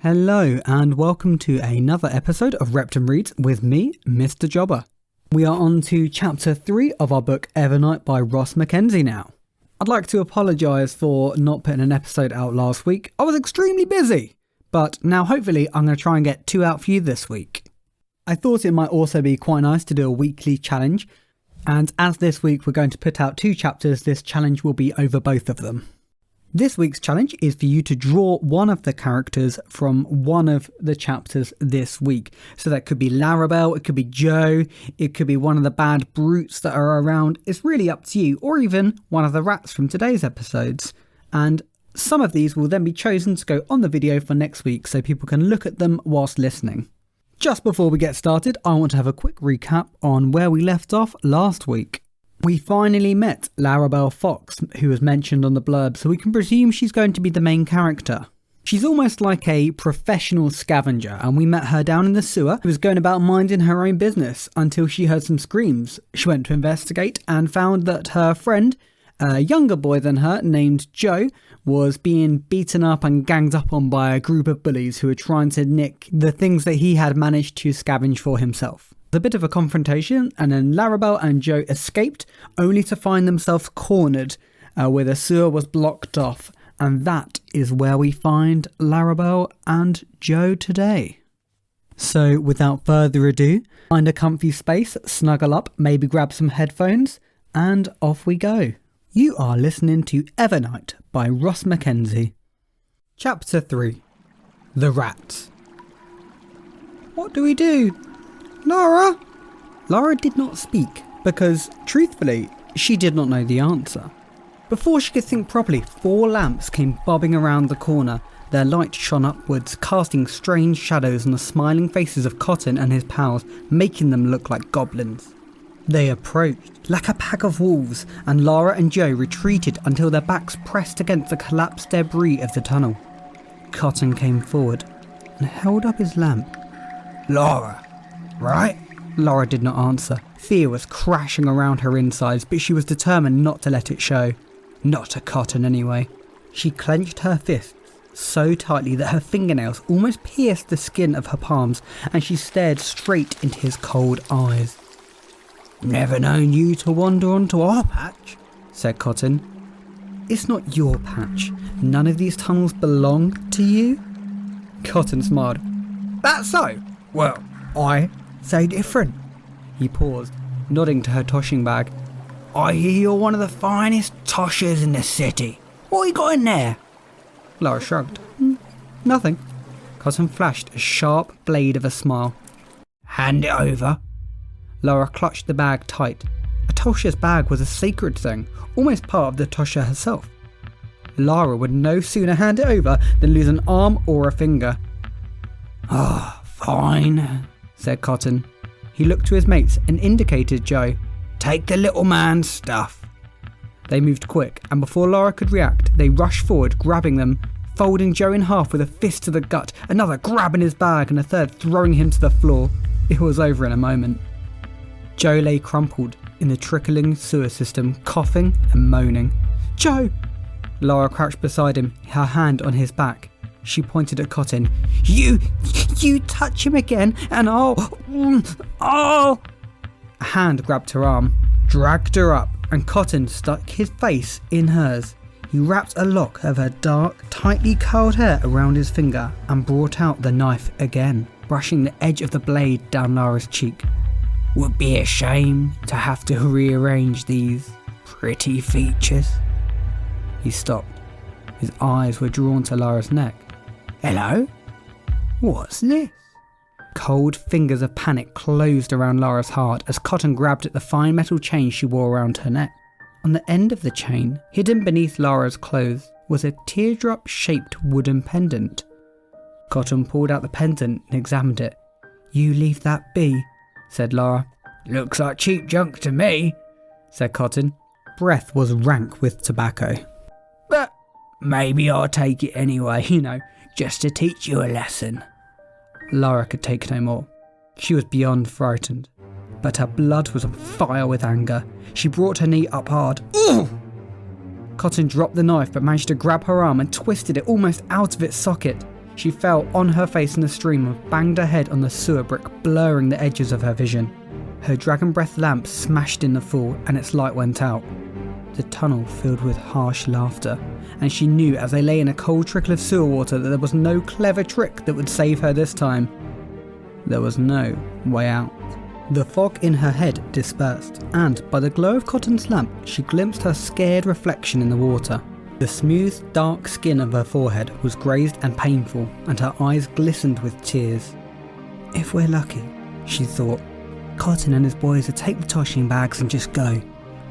Hello and welcome to another episode of Repton Reads with me, Mr. Jobber. We are on to chapter 3 of our book Evernight by Ross Mackenzie now. I'd like to apologise for not putting an episode out last week. I was extremely busy, but now hopefully I'm going to try and get 2 out for you this week. I thought it might also be quite nice to do a weekly challenge, and as this week we're going to put out 2 chapters, this challenge will be over both of them. This week's challenge is for you to draw one of the characters from one of the chapters this week. So that could be Larabelle, it could be Joe, it could be one of the bad brutes that are around. It's really up to you, or even one of the rats from today's episodes. And some of these will then be chosen to go on the video for next week so people can look at them whilst listening. Just before we get started, I want to have a quick recap on where we left off last week. We finally met Larabelle Fox, who was mentioned on the blurb, so we can presume she's going to be the main character. She's almost like a professional scavenger, and we met her down in the sewer, who was going about minding her own business until she heard some screams. She went to investigate and found that her friend, a younger boy than her named Joe, was being beaten up and ganged up on by a group of bullies who were trying to nick the things that he had managed to scavenge for himself. A bit of a confrontation, and then Larabelle and Joe escaped, only to find themselves cornered where the sewer was blocked off, and that is where we find Larabelle and Joe today. So without further ado, find a comfy space, snuggle up, maybe grab some headphones, and off we go. You are listening to Evernight by Ross Mackenzie. Chapter 3. The Rats. What do we do? Laura? Laura did not speak because, truthfully, she did not know the answer. Before she could think properly, 4 lamps came bobbing around the corner. Their light shone upwards, casting strange shadows on the smiling faces of Cotton and his pals, making them look like goblins. They approached like a pack of wolves, and Lara and Joe retreated until their backs pressed against the collapsed debris of the tunnel. Cotton came forward and held up his lamp. Lara, right? Lara did not answer. Fear was crashing around her insides, but she was determined not to let it show. Not to Cotton anyway. She clenched her fists so tightly that her fingernails almost pierced the skin of her palms, and she stared straight into his cold eyes. Never known you to wander onto our patch, said Cotton. It's not your patch. None of these tunnels belong to you? Cotton smiled. That's so? Well, I say different. He paused, nodding to her toshing bag. I hear you're one of the finest toshers in the city. What you got in there? Lara shrugged. Nothing. Cotton flashed a sharp blade of a smile. Hand it over. Lara clutched the bag tight. A tosher's bag was a sacred thing, almost part of the tosher herself. Lara would no sooner hand it over than lose an arm or a finger. Ah, fine, said Cotton. He looked to his mates and indicated Joe. Take the little man's stuff. They moved quick, and before Lara could react, they rushed forward, grabbing them, folding Joe in half with a fist to the gut, another grabbing his bag, and a third throwing him to the floor. It was over in a moment. Joe lay crumpled in the trickling sewer system, coughing and moaning. Joe! Lara crouched beside him, her hand on his back. She pointed at Cotton. You touch him again and I'll... A hand grabbed her arm, dragged her up, and Cotton stuck his face in hers. He wrapped a lock of her dark, tightly curled hair around his finger and brought out the knife again, brushing the edge of the blade down Lara's cheek. Would be a shame to have to rearrange these pretty features. He stopped. His eyes were drawn to Lara's neck. Hello? What's this? Cold fingers of panic closed around Lara's heart as Cotton grabbed at the fine metal chain she wore around her neck. On the end of the chain, hidden beneath Lara's clothes, was a teardrop-shaped wooden pendant. Cotton pulled out the pendant and examined it. You leave that be, said Lara. Looks like cheap junk to me, said Cotton. Breath was rank with tobacco. But maybe I'll take it anyway, just to teach you a lesson. Lara could take no more. She was beyond frightened, but her blood was on fire with anger. She brought her knee up hard. Ugh! Cotton dropped the knife but managed to grab her arm and twisted it almost out of its socket. She fell on her face in the stream and banged her head on the sewer brick, blurring the edges of her vision. Her dragon breath lamp smashed in the fall and its light went out. The tunnel filled with harsh laughter, and she knew as they lay in a cold trickle of sewer water that there was no clever trick that would save her this time. There was no way out. The fog in her head dispersed, and by the glow of Cotton's lamp, she glimpsed her scared reflection in the water. The smooth, dark skin of her forehead was grazed and painful, and her eyes glistened with tears. If we're lucky, she thought, Cotton and his boys would take the toshing bags and just go.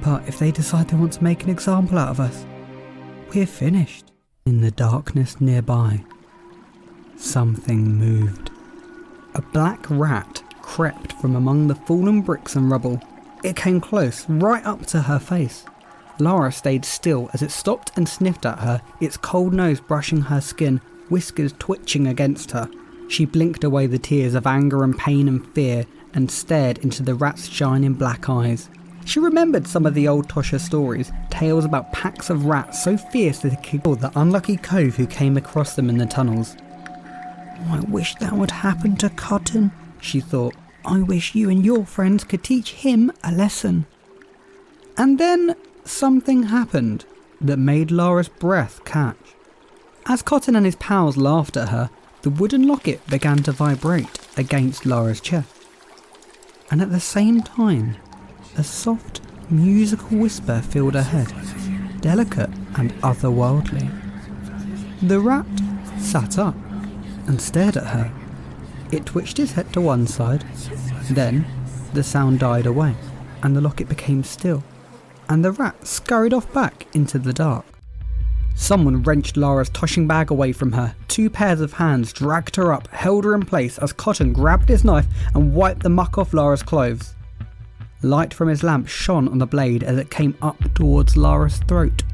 But if they decide they want to make an example out of us, we're finished. In the darkness nearby, something moved. A black rat crept from among the fallen bricks and rubble. It came close, right up to her face. Lara stayed still as it stopped and sniffed at her, its cold nose brushing her skin, whiskers twitching against her. She blinked away the tears of anger and pain and fear and stared into the rat's shining black eyes. She remembered some of the old Tosha stories, tales about packs of rats so fierce that it could kill the unlucky cove who came across them in the tunnels. I wish that would happen to Cotton, she thought. I wish you and your friends could teach him a lesson. And then something happened that made Lara's breath catch. As Cotton and his pals laughed at her, the wooden locket began to vibrate against Lara's chest. And at the same time, a soft, musical whisper filled her head, delicate and otherworldly. The rat sat up and stared at her. It twitched its head to one side. Then the sound died away and the locket became still, and the rat scurried off back into the dark. Someone wrenched Lara's toshing bag away from her. 2 pairs of hands dragged her up, held her in place as Cotton grabbed his knife and wiped the muck off Lara's clothes. Light from his lamp shone on the blade as it came up towards Lara's throat.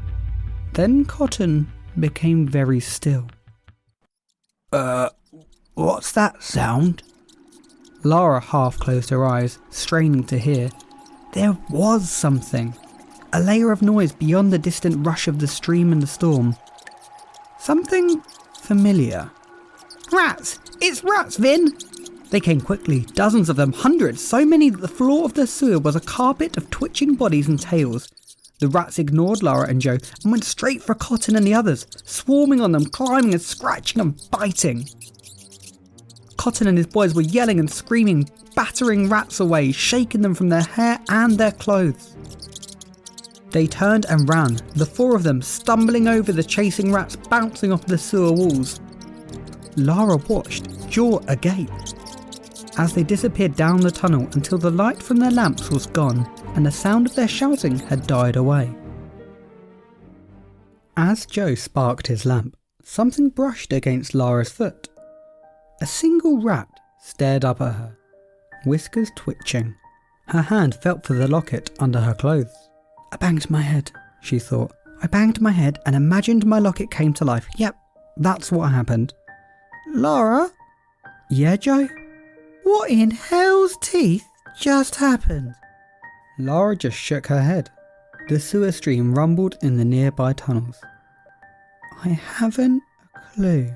Then Cotton became very still. What's that sound? Lara half closed her eyes, straining to hear. There was something. A layer of noise beyond the distant rush of the stream and the storm. Something familiar. Rats! It's rats, Vin! They came quickly, dozens of them, hundreds, so many that the floor of the sewer was a carpet of twitching bodies and tails. The rats ignored Lara and Joe and went straight for Cotton and the others, swarming on them, climbing and scratching and biting. Cotton and his boys were yelling and screaming, battering rats away, shaking them from their hair and their clothes. They turned and ran, the 4 of them stumbling over the chasing rats, bouncing off the sewer walls. Lara watched, jaw agape, as they disappeared down the tunnel until the light from their lamps was gone and the sound of their shouting had died away. As Joe sparked his lamp, something brushed against Lara's foot. A single rat stared up at her, whiskers twitching. Her hand felt for the locket under her clothes. I banged my head, she thought. I banged my head and imagined my locket came to life. Yep, that's what happened. Lara? Yeah, Joe? What in hell's teeth just happened? Lara just shook her head. The sewer stream rumbled in the nearby tunnels. I haven't a clue.